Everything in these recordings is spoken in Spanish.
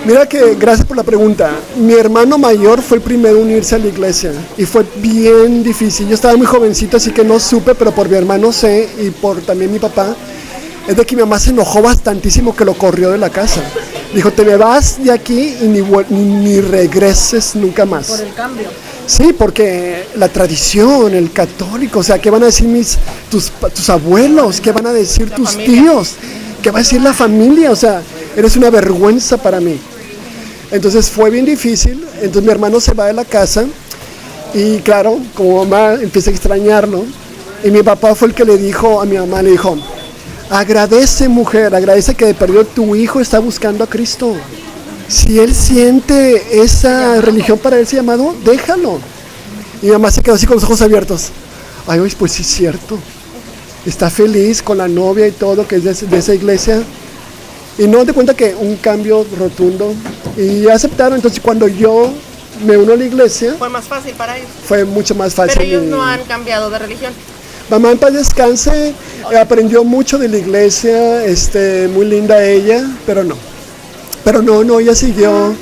Mira que, gracias por la pregunta. Mi hermano mayor fue el primero en unirse a la iglesia y fue bien difícil. Yo estaba muy jovencito, así que no supe, pero por mi hermano sé y por también mi papá, es de que mi mamá se enojó bastantísimo que lo corrió de la casa. Dijo, te me vas de aquí y ni regreses nunca más. Por el cambio. Sí, porque la tradición, el católico, o sea, ¿qué van a decir tus abuelos? ¿Qué van a decir La tus familia. tíos? ¿Qué va a decir la familia? O sea, eres una vergüenza para mí. Entonces fue bien difícil, entonces mi hermano se va de la casa y claro, como mamá empieza a extrañarlo y mi papá fue el que le dijo a mi mamá, le dijo, agradece mujer, agradece que de perdido tu hijo está buscando a Cristo. Si él siente esa religión para él, ese llamado, déjalo. Y mi mamá se quedó así con los ojos abiertos. Ay, pues sí es cierto. Está feliz con la novia y todo, que es de esa iglesia. Y no te cuenta que un cambio rotundo. Y aceptaron, entonces cuando yo me uno a la iglesia, Fue más fácil para ellos. fue mucho más fácil. Pero ellos no han cambiado de religión. Mamá en paz descanse, aprendió mucho de la iglesia, muy linda ella, pero no, ella siguió,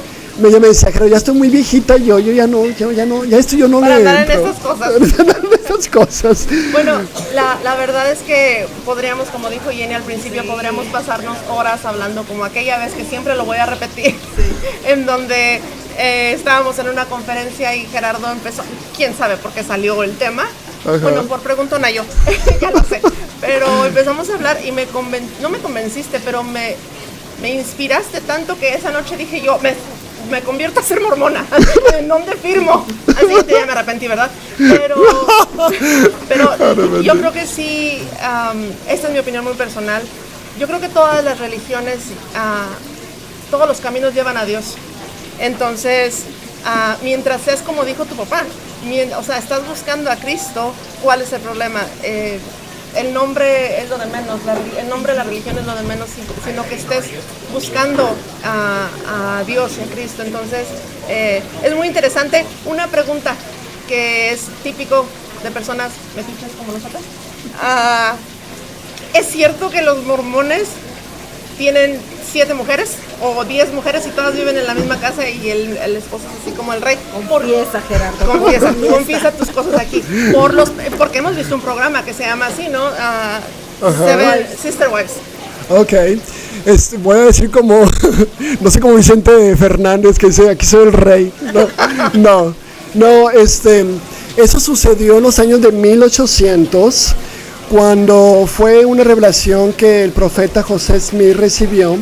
ella me decía, pero ya estoy muy viejita, yo ya no, ya esto yo no Para le andar en entro. estas cosas. Para andar en estas cosas. Bueno, la verdad es que podríamos, como dijo Jenny al principio, podríamos pasarnos horas hablando como aquella vez que siempre lo voy a repetir, en donde estábamos en una conferencia y Gerardo empezó, quién sabe por qué salió el tema. Ajá. Bueno, por preguntona yo, ya lo sé, pero empezamos a hablar y no me convenciste, pero me inspiraste tanto que esa noche dije yo, me convierto a ser mormona. ¿En dónde firmo? Así que ya me arrepentí, ¿verdad? Pero yo creo que sí, esta es mi opinión muy personal, yo creo que todas las religiones, todos los caminos llevan a Dios. Entonces, mientras seas como dijo tu papá, o sea, estás buscando a Cristo, ¿cuál es el problema? El nombre es lo de menos, el nombre de la religión es lo de menos, sino que estés buscando a Dios y a Cristo. Entonces, es muy interesante. Una pregunta que es típico de personas metiches como nosotros. ¿Es cierto que los mormones tienen 7 mujeres o 10 mujeres y todas viven en la misma casa y el esposo es así como el rey? Confiesa, Gerardo. Confiesa tus cosas aquí. Porque hemos visto un programa que se llama así, ¿no? Sister Wives. Ok, voy a decir como, no sé, como Vicente Fernández, que dice, aquí soy el rey. No, eso sucedió en los años de 1800, cuando fue una revelación que el profeta José Smith recibió,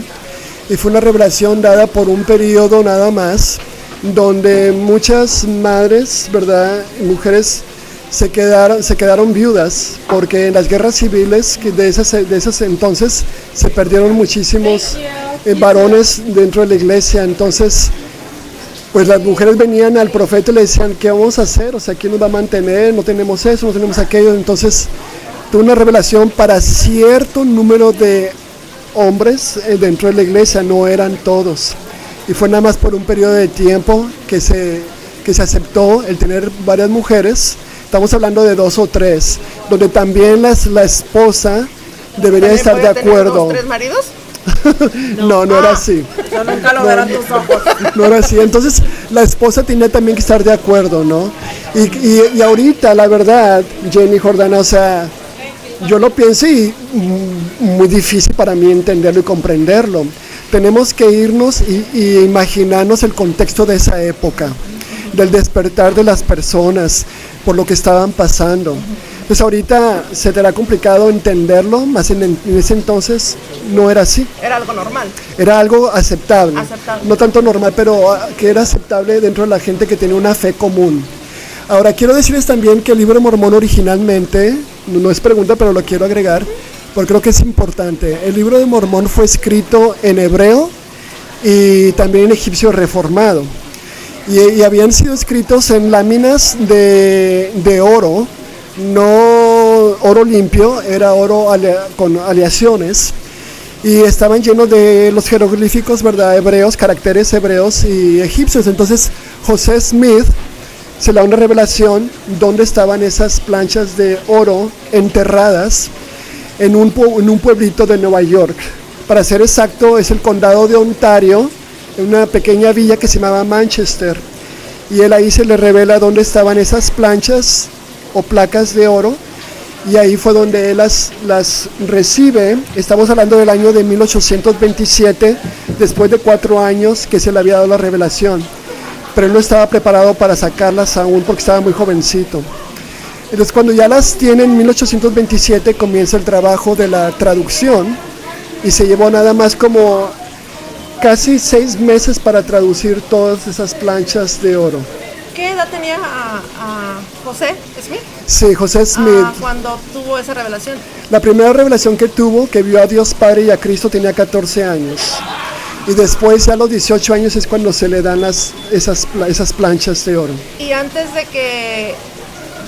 y fue una revelación dada por un periodo nada más, donde muchas madres, ¿verdad?, mujeres se quedaron viudas, porque en las guerras civiles de esas entonces se perdieron muchísimos varones dentro de la iglesia. Entonces, pues las mujeres venían al profeta y le decían, ¿qué vamos a hacer? O sea, ¿quién nos va a mantener? No tenemos eso, no tenemos aquello. Entonces, tuvo una revelación para cierto número de hombres dentro de la iglesia, no eran todos. Y fue nada más por un periodo de tiempo que se aceptó el tener varias mujeres. Estamos hablando de 2 o 3, donde también la esposa debería estar de acuerdo. ¿Tener 2, 3 maridos? No era así. Yo nunca lo verán tus ojos. No era así. Entonces la esposa tenía también que estar de acuerdo, ¿no? Y ahorita, la verdad, Jenny Jordana, o sea, yo lo pienso y muy difícil para mí entenderlo y comprenderlo. Tenemos que irnos y imaginarnos el contexto de esa época, del despertar de las personas por lo que estaban pasando. Pues ahorita se te hará complicado entenderlo, más en ese entonces no era así. Era algo normal. Era algo aceptable. Aceptable. No tanto normal, pero que era aceptable dentro de la gente que tenía una fe común. Ahora, quiero decirles también que el libro de Mormón originalmente, no es pregunta, pero lo quiero agregar, porque creo que es importante. El libro de Mormón fue escrito en hebreo y también en egipcio reformado. Y habían sido escritos en láminas de oro, no oro limpio, era oro con aleaciones, y estaban llenos de los jeroglíficos, ¿verdad?, hebreos, caracteres hebreos y egipcios. Entonces José Smith se le da una revelación donde estaban esas planchas de oro enterradas en un pueblito de Nueva York. Para ser exacto, es el condado de Ontario, en una pequeña villa que se llamaba Manchester. Y él ahí se le revela dónde estaban esas planchas o placas de oro, y ahí fue donde él las recibe. Estamos hablando del año de 1827, después de 4 años que se le había dado la revelación, pero él no estaba preparado para sacarlas aún porque estaba muy jovencito. Entonces cuando ya las tiene en 1827 comienza el trabajo de la traducción, y se llevó nada más como casi 6 meses para traducir todas esas planchas de oro. ¿Qué edad tenía a José Smith? Sí, José Smith. Cuando tuvo esa revelación. La primera revelación que tuvo, que vio a Dios Padre y a Cristo, tenía 14 años. Y después, a los 18 años, es cuando se le dan esas planchas de oro. Y antes de que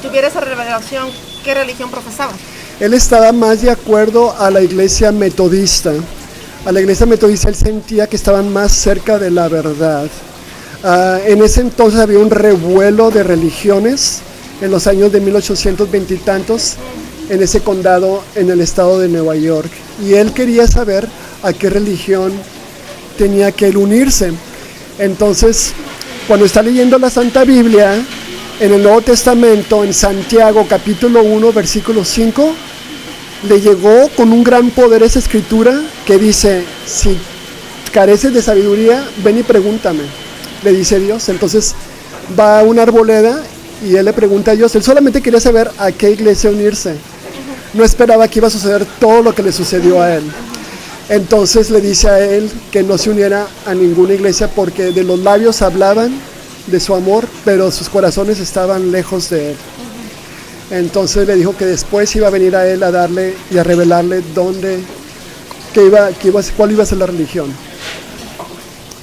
tuviera esa revelación, ¿qué religión profesaba? Él estaba más de acuerdo a la iglesia metodista. A la iglesia metodista él sentía que estaban más cerca de la verdad. En ese entonces había un revuelo de religiones en los años de 1820 y tantos en ese condado en el estado de Nueva York, y él quería saber a qué religión tenía que él unirse. Entonces, cuando está leyendo la Santa Biblia en el Nuevo Testamento, en Santiago capítulo 1 versículo 5, le llegó con un gran poder esa escritura que dice: si careces de sabiduría, ven y pregúntame, le dice Dios. Entonces va a una arboleda y él le pregunta a Dios. Él solamente quería saber a qué iglesia unirse, no esperaba que iba a suceder todo lo que le sucedió a él. Entonces le dice a él que no se uniera a ninguna iglesia, porque de los labios hablaban de su amor, pero sus corazones estaban lejos de él. Entonces le dijo que después iba a venir a él a darle y a revelarle cuál iba a ser la religión.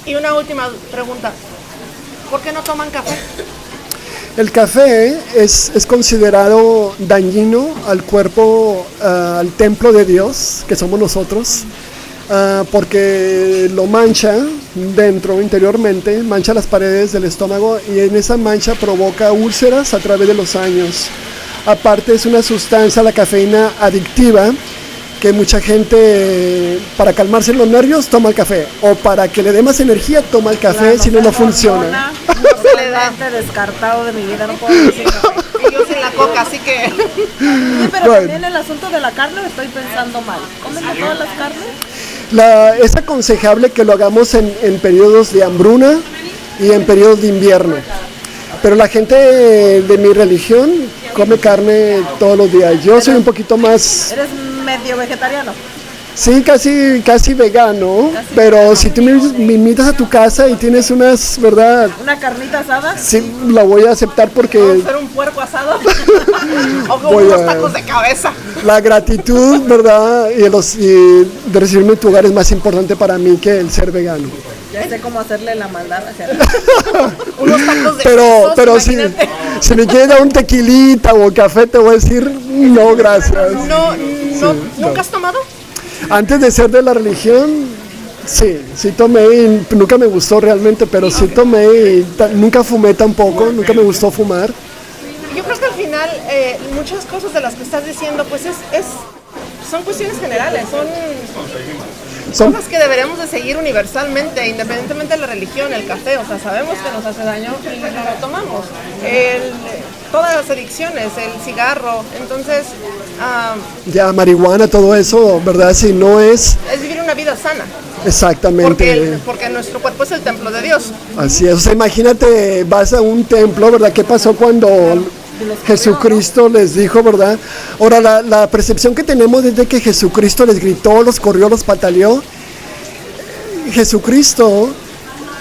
Y una última pregunta: ¿por qué no toman café? El café es considerado dañino al cuerpo, al templo de Dios, que somos nosotros, porque lo mancha dentro, interiormente, mancha las paredes del estómago, y en esa mancha provoca úlceras a través de los años. Aparte, es una sustancia, la cafeína, adictiva, que mucha gente, para calmarse los nervios, toma el café, o para que le dé más energía, toma el café, si no, no funciona. No se le da descartado de mi vida, no puedo decir café. Y yo sin la coca, así que... Sí, pero también el asunto de la carne estoy pensando mal. ¿Comen de todas las carnes? Es aconsejable que lo hagamos en periodos de hambruna y en periodos de invierno. Pero la gente de mi religión come carne todos los días. Yo soy un poquito más... ¿Eres medio vegetariano? Sí, casi vegano, casi pero vegano. Si tú me invitas a tu casa y tienes ¿verdad? ¿Una carnita asada? Sí, la voy a aceptar porque... ¿Vamos a hacer un puerco asado? ¿O como unos tacos de cabeza? La gratitud, ¿verdad? Y de recibirme en tu hogar es más importante para mí que el ser vegano. Ya sé cómo hacerle la maldad hacia unos tacos de pero si me quieres dar un tequilita o café, te voy a decir no, gracias. ¿Nunca has tomado? Antes de ser de la religión, sí tomé, y nunca me gustó realmente, pero sí tomé y nunca fumé tampoco, nunca me gustó fumar. Yo creo que al final muchas cosas de las que estás diciendo pues son cuestiones generales, son cosas que deberíamos de seguir universalmente, independientemente de la religión. El café, o sea, sabemos que nos hace daño y lo tomamos. Todas las adicciones, el cigarro, entonces... ya, marihuana, todo eso, ¿verdad? Si no es... Es vivir una vida sana. Exactamente. Porque nuestro cuerpo es el templo de Dios. Así es, o sea, imagínate, vas a un templo, ¿verdad? ¿Qué pasó cuando Jesucristo les dijo, verdad? Ahora, la percepción que tenemos es de que Jesucristo les gritó, los corrió, los pataleó. Jesucristo,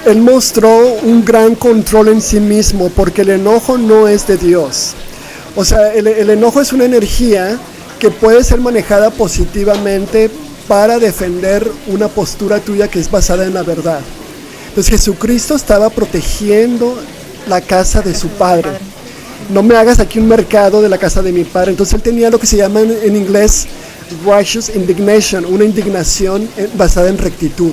Él mostró un gran control en sí mismo, porque el enojo no es de Dios. O sea, el enojo es una energía que puede ser manejada positivamente para defender una postura tuya que es basada en la verdad. Entonces Jesucristo estaba protegiendo la casa de su Padre. No me hagas aquí un mercado de la casa de mi Padre. Entonces él tenía lo que se llama en inglés righteous indignation, una indignación basada en rectitud.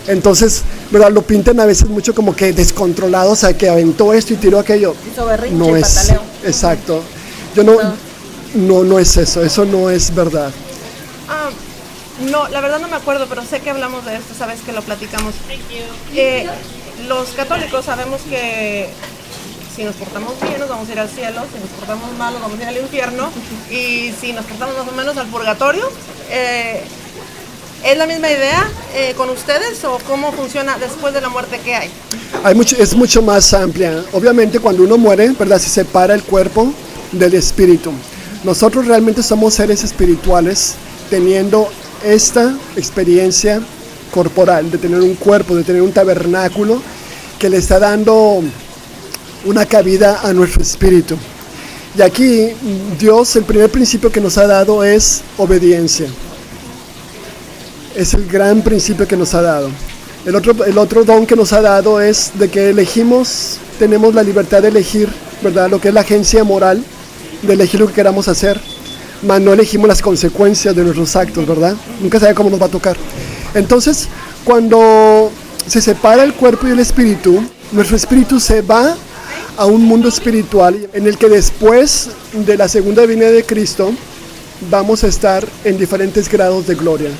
Entonces, ¿verdad? Lo pintan a veces mucho como que descontrolado, o sea, que aventó esto y tiró aquello. Hizo berrinche, no es, pataleo. Exacto. No es eso no es verdad. No, la verdad no me acuerdo, pero sé que hablamos de esto, sabes que lo platicamos. Los católicos sabemos que si nos portamos bien nos vamos a ir al cielo, si nos portamos mal nos vamos a ir al infierno, y si nos portamos más o menos al purgatorio. ¿Es la misma idea con ustedes o cómo funciona después de la muerte que hay? Es mucho más amplia. Obviamente cuando uno muere, ¿verdad? Se separa el cuerpo del espíritu. Nosotros realmente somos seres espirituales teniendo esta experiencia corporal, de tener un cuerpo, de tener un tabernáculo que le está dando una cabida a nuestro espíritu. Y aquí Dios, el primer principio que nos ha dado es obediencia. Es el gran principio que nos ha dado. El otro don que nos ha dado es de que tenemos la libertad de elegir, ¿verdad? Lo que es la agencia moral, de elegir lo que queramos hacer, mas no elegimos las consecuencias de nuestros actos, ¿verdad? Nunca sabe cómo nos va a tocar. Entonces, cuando se separa el cuerpo y el espíritu, nuestro espíritu se va a un mundo espiritual en el que después de la segunda venida de Cristo vamos a estar en diferentes grados de gloria.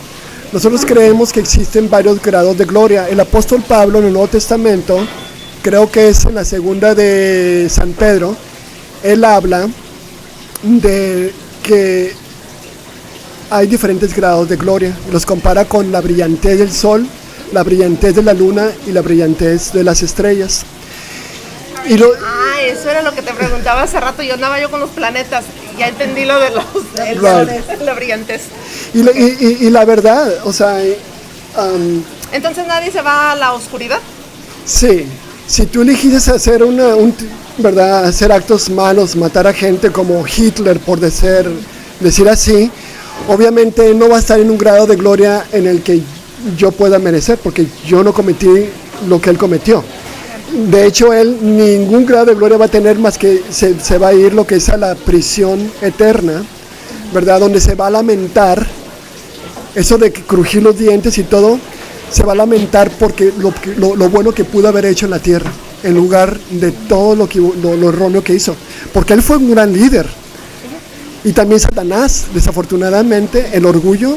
Nosotros creemos que existen varios grados de gloria. El apóstol Pablo en el Nuevo Testamento, creo que es en la segunda de San Pedro, él habla de que hay diferentes grados de gloria. Los compara con la brillantez del sol, la brillantez de la luna y la brillantez de las estrellas. Eso era lo que te preguntaba hace rato. Yo andaba con los planetas. Ya entendí lo de la brillantez. Y la verdad, o sea... ¿Entonces nadie se va a la oscuridad? Sí. Si tú elegiste hacer ¿verdad? Hacer actos malos, matar a gente como Hitler, por decir así, obviamente no va a estar en un grado de gloria en el que yo pueda merecer, porque yo no cometí lo que él cometió. De hecho, él ningún grado de gloria va a tener más que se va a ir lo que es a la prisión eterna, ¿verdad? Donde se va a lamentar, eso de crujir los dientes y todo, se va a lamentar porque lo bueno que pudo haber hecho en la tierra, en lugar de todo lo erróneo que hizo. Porque él fue un gran líder. Y también Satanás, desafortunadamente, el orgullo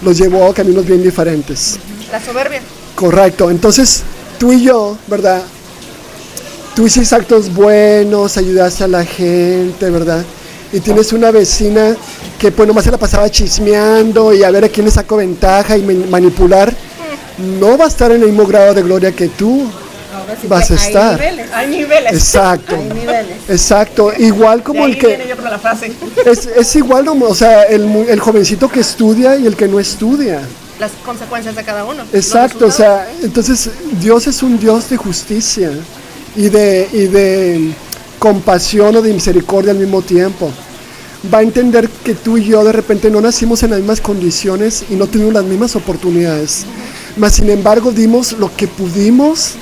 los llevó a caminos bien diferentes. La soberbia. Correcto. Entonces, tú y yo, ¿verdad? Tú hiciste actos buenos, ayudaste a la gente, ¿verdad? Y tienes una vecina que pues nomás se la pasaba chismeando y a ver a quién le sacó ventaja y manipular. No va a estar en el mismo grado de gloria que tú vas a estar. Hay niveles. Exacto. Hay niveles. Exacto. Igual como de ahí el que... viene yo con la frase. Es igual, o sea, el jovencito que estudia y el que no estudia. Las consecuencias de cada uno. Exacto, o sea, entonces Dios es un Dios de justicia y de compasión o de misericordia al mismo tiempo. Va a entender que tú y yo de repente no nacimos en las mismas condiciones y no tuvimos las mismas oportunidades. Mas sin embargo dimos lo que pudimos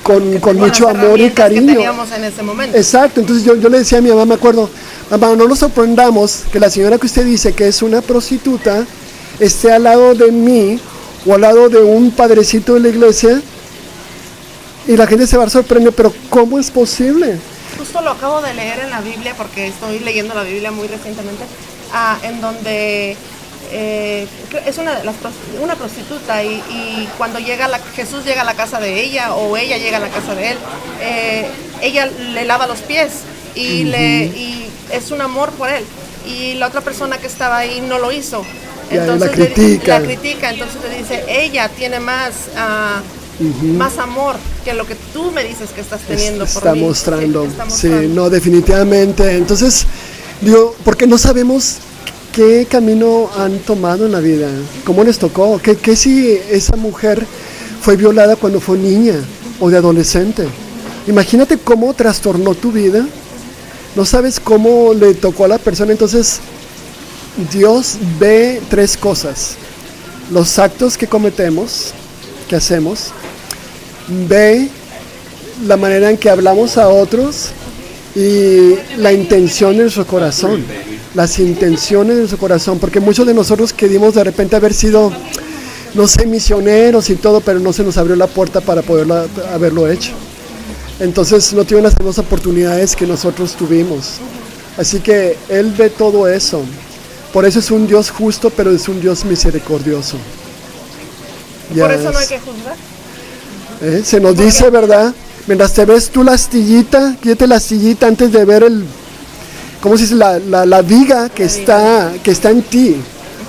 con mucho amor y cariño. Que teníamos en ese momento. Exacto, entonces yo le decía a mi mamá, me acuerdo, mamá, no nos sorprendamos que la señora que usted dice que es una prostituta esté al lado de mí o al lado de un padrecito de la iglesia y la gente se va a sorprender, pero ¿cómo es posible? Justo lo acabo de leer en la Biblia porque estoy leyendo la Biblia muy recientemente, en donde es una prostituta y cuando Jesús llega a la casa de ella o ella llega a la casa de él, ella le lava los pies y es un amor por él, y la otra persona que estaba ahí no lo hizo. Entonces la critica, entonces le dice, ella tiene más amor que lo que tú me dices que estás teniendo por mí. Mostrando. Sí, no, definitivamente. Entonces, digo, porque no sabemos qué camino han tomado en la vida, cómo les tocó, qué si esa mujer fue violada cuando fue niña o de adolescente. Imagínate cómo trastornó tu vida, no sabes cómo le tocó a la persona. Entonces Dios ve tres cosas: los actos que cometemos, que hacemos, ve la manera en que hablamos a otros y la intención de nuestro corazón, las intenciones de nuestro corazón, porque muchos de nosotros queríamos de repente haber sido, no sé, misioneros y todo, pero no se nos abrió la puerta para poder haberlo hecho. Entonces no tuvieron las mismas oportunidades que nosotros tuvimos. Así que Él ve todo eso. Por eso es un Dios justo, pero es un Dios misericordioso. Por eso no hay que juzgar. Se nos dice, ¿verdad? Mientras te ves tú la astillita, quítate la astillita antes de ver ¿cómo se dice? La viga que está en ti.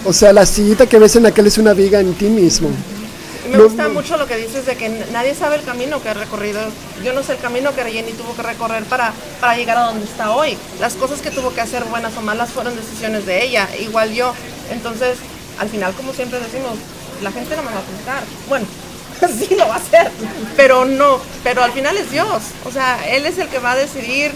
O sea, la astillita que ves en aquel es una viga en ti mismo. Y me gusta mucho lo que dices de que nadie sabe el camino que he recorrido. Yo no sé el camino que Jenny tuvo que recorrer para llegar a donde está hoy. Las cosas que tuvo que hacer, buenas o malas, fueron decisiones de ella, igual yo. Entonces, al final, como siempre decimos, la gente no me va a juzgar. Bueno, sí lo va a hacer, pero al final es Dios. O sea, Él es el que va a decidir,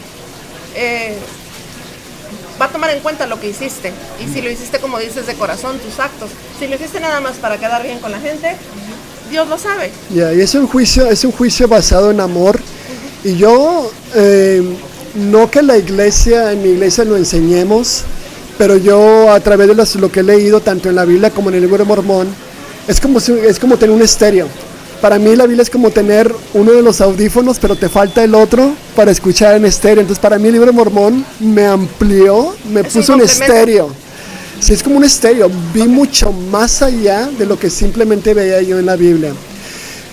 va a tomar en cuenta lo que hiciste. Y si lo hiciste, como dices, de corazón, tus actos. Si lo hiciste nada más para quedar bien con la gente, Dios lo sabe. Y es un juicio basado en amor. Y yo, no que en mi iglesia lo enseñemos, pero yo a través de lo que he leído, tanto en la Biblia como en el libro de Mormón, es como tener un estéreo. Para mí la Biblia es como tener uno de los audífonos, pero te falta el otro para escuchar en estéreo. Entonces para mí el libro de Mormón me amplió, me puso un estéreo. Sí, es como un estéreo. Vi mucho más allá de lo que simplemente veía yo en la Biblia.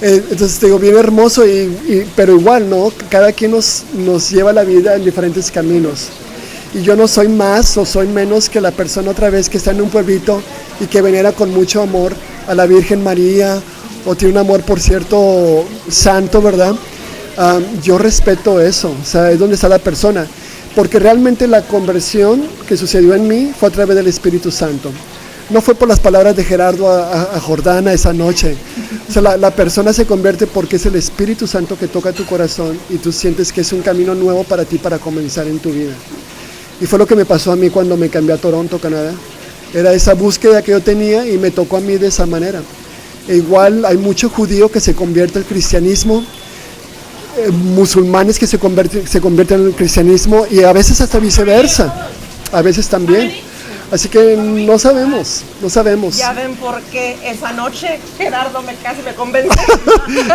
Entonces te digo, bien hermoso, pero igual, ¿no? Cada quien nos lleva la vida en diferentes caminos. Y yo no soy más o soy menos que la persona otra vez que está en un pueblito y que venera con mucho amor a la Virgen María, o tiene un amor por cierto santo, ¿verdad? Yo respeto eso, o sea, es donde está la persona, porque realmente la conversión que sucedió en mí fue a través del Espíritu Santo. No fue por las palabras de Gerardo a Jordana esa noche. O sea, la persona se convierte porque es el Espíritu Santo que toca tu corazón y tú sientes que es un camino nuevo para ti para comenzar en tu vida. Y fue lo que me pasó a mí cuando me cambié a Toronto, Canadá. Era esa búsqueda que yo tenía y me tocó a mí de esa manera. E igual hay mucho judío que se convierte al cristianismo, musulmanes que se convierten al cristianismo y a veces hasta viceversa, a veces también. Así que no sabemos. Ya ven por qué esa noche Gerardo casi me convenció.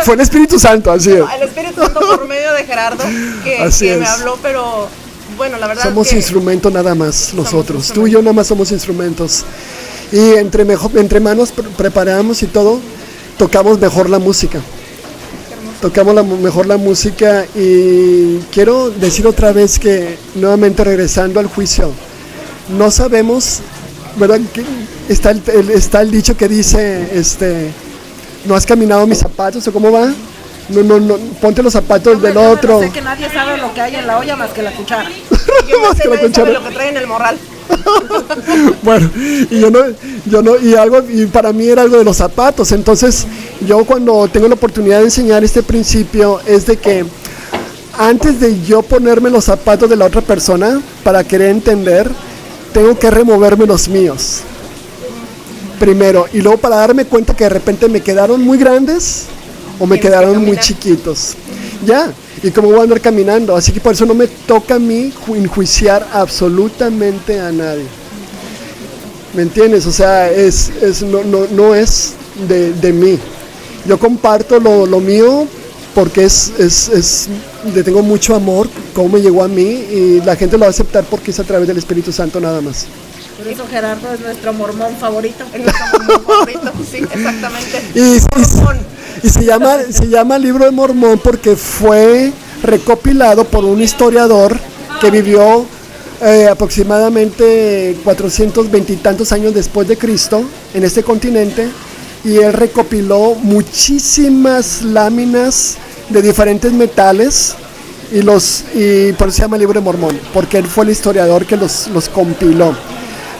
Fue el Espíritu Santo, así es. El Espíritu Santo por medio de Gerardo que me habló, pero bueno, la verdad somos instrumento nada más nosotros. Tú y yo nada más somos instrumentos. Y entre manos preparamos y todo, tocamos mejor la música. Mejor la música. Y quiero decir otra vez que, nuevamente regresando al juicio, no sabemos, ¿verdad? Que está el dicho que dice, no has caminado mis zapatos, ¿o cómo va? No, ponte los zapatos del otro. Sé que nadie sabe lo que hay en la olla más que la cuchara. Yo no sé sabe lo que trae en el morral. Bueno, y para mí era algo de los zapatos. Entonces, yo cuando tengo la oportunidad de enseñar este principio es de que antes de yo ponerme los zapatos de la otra persona para querer entender, tengo que removerme los míos primero, y luego para darme cuenta que de repente me quedaron muy grandes o me quedaron muy chiquitos. Ya, y cómo voy a andar caminando. Así que por eso no me toca a mí enjuiciar absolutamente a nadie. ¿Me entiendes? O sea, no es de mí. Yo comparto lo mío porque le tengo mucho amor, cómo me llegó a mí, y la gente lo va a aceptar porque es a través del Espíritu Santo nada más. Por eso Gerardo es nuestro mormón favorito. Es nuestro mormón favorito, sí, exactamente. Y se llama Libro de Mormón porque fue recopilado por un historiador que vivió aproximadamente 420 y tantos años después de Cristo en este continente, y él recopiló muchísimas láminas de diferentes metales y por eso se llama Libro de Mormón, porque él fue el historiador que los compiló.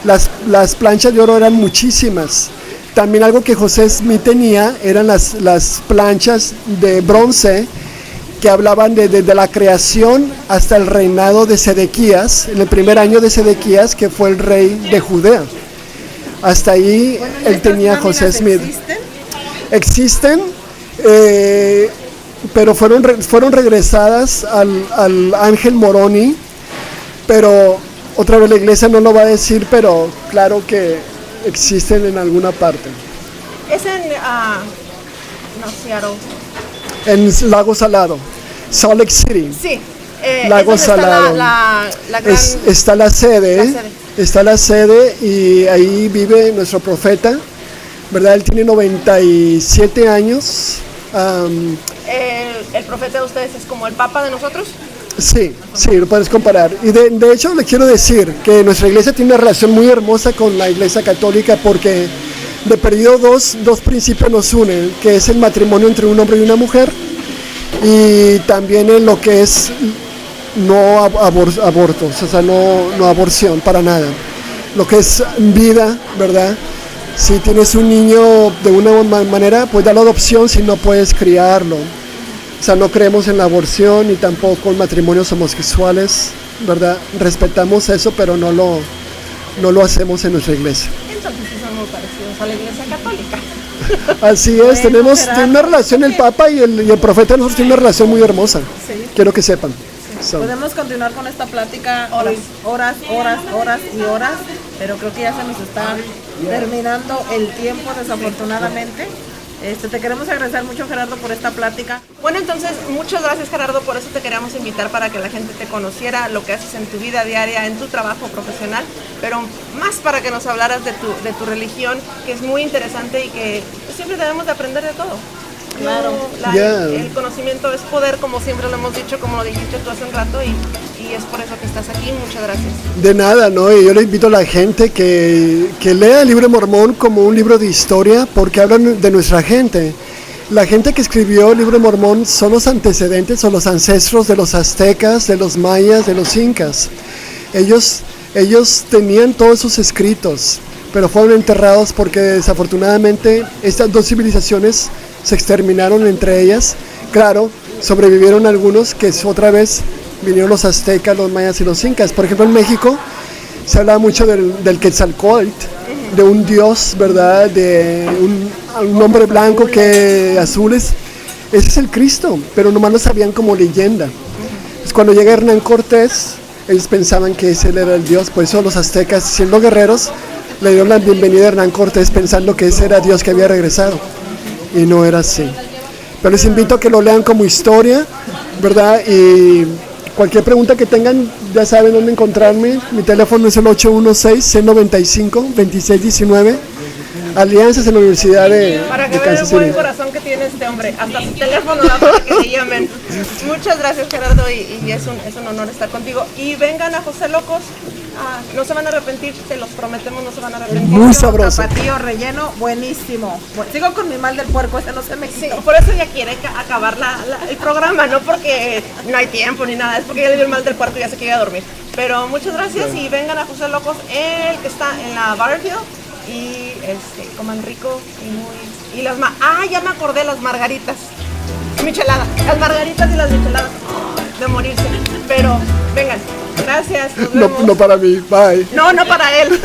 Las planchas de oro eran muchísimas. También algo que José Smith tenía eran las planchas de bronce que hablaban desde la creación hasta el reinado de Sedequías, en el primer año de Sedequías, que fue el rey de Judea. Hasta ahí él tenía José Smith. Existen, pero fueron regresadas al Ángel Moroni, pero otra vez la iglesia no lo va a decir, pero claro que existen en alguna parte. Es en Seattle. En Lago Salado, Salt Lake City. Sí. Lago Salado. Está la gran, está la sede. está la sede y ahí vive nuestro profeta, ¿verdad? Él tiene 97 años. ¿El profeta de ustedes es como el papa de nosotros? Sí, lo puedes comparar. Y de hecho le quiero decir que nuestra iglesia tiene una relación muy hermosa con la iglesia católica porque de perdido dos principios nos unen, que es el matrimonio entre un hombre y una mujer y también en lo que es no abortos, o sea, no aborción para nada. Lo que es vida, ¿verdad? Si tienes un niño de una manera, pues da la adopción si no puedes criarlo. O sea, no creemos en la aborción ni tampoco en matrimonios homosexuales, ¿verdad? Respetamos eso, pero no lo hacemos en nuestra iglesia. Entonces sí son muy parecidos a la iglesia católica. Así es, tiene una relación el Papa y el profeta de nosotros tiene una relación muy hermosa. Sí. Quiero que sepan. So. Podemos continuar con esta plática horas, pero creo que ya se nos está terminando el tiempo, desafortunadamente. Te queremos agradecer mucho, Gerardo, por esta plática. Bueno, entonces, muchas gracias, Gerardo, por eso te queríamos invitar para que la gente te conociera, lo que haces en tu vida diaria, en tu trabajo profesional, pero más para que nos hablaras de tu religión, que es muy interesante y que siempre debemos de aprender de todo. Claro, el conocimiento es poder, como siempre lo hemos dicho, como lo dijiste tú hace un rato, y es por eso que estás aquí. Muchas gracias. De nada, ¿no? Y yo le invito a la gente que lea el libro de Mormón como un libro de historia, porque hablan de nuestra gente. La gente que escribió el libro de Mormón son los antecedentes o los ancestros de los aztecas, de los mayas, de los incas. Ellos tenían todos sus escritos, pero fueron enterrados porque desafortunadamente estas dos civilizaciones se exterminaron entre ellas. Claro, sobrevivieron algunos, que es otra vez vinieron los aztecas, los mayas y los incas. Por ejemplo, en México se habla mucho del Quetzalcóatl, de un dios, ¿verdad? De un hombre blanco que azules. Ese es el Cristo, pero nomás lo sabían como leyenda. Pues cuando llega Hernán Cortés, ellos pensaban que ese era el dios, por eso los aztecas, siendo guerreros, le dieron la bienvenida a Hernán Cortés pensando que ese era Dios que había regresado. Y no era así. Pero les invito a que lo lean como historia, ¿verdad? Y cualquier pregunta que tengan, ya saben dónde encontrarme. Mi teléfono es el 816-695-2619. Alianzas en la Universidad de Kansas City. Para que vean el buen corazón que tiene este hombre. Hasta su teléfono da para que le llamen. Muchas gracias, Gerardo, y es un honor estar contigo. Y vengan a José Locos. No se van a arrepentir, se los prometemos, no se van a arrepentir. Muy sabroso. Tapatío relleno, buenísimo. Sigo con mi mal del puerco, ese no se me quitó. Sí, por eso ya quiere acabar el programa, no porque no hay tiempo ni nada, es porque ya le dio el mal del puerco y ya se quiere dormir. Pero muchas gracias y vengan a José Locos, el que está en la Butterfield, y coman rico y ya me acordé, las margaritas. Michelada, las margaritas y las micheladas de morirse. Pero vengan, gracias. No para mí, bye. No para él. No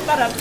para mí.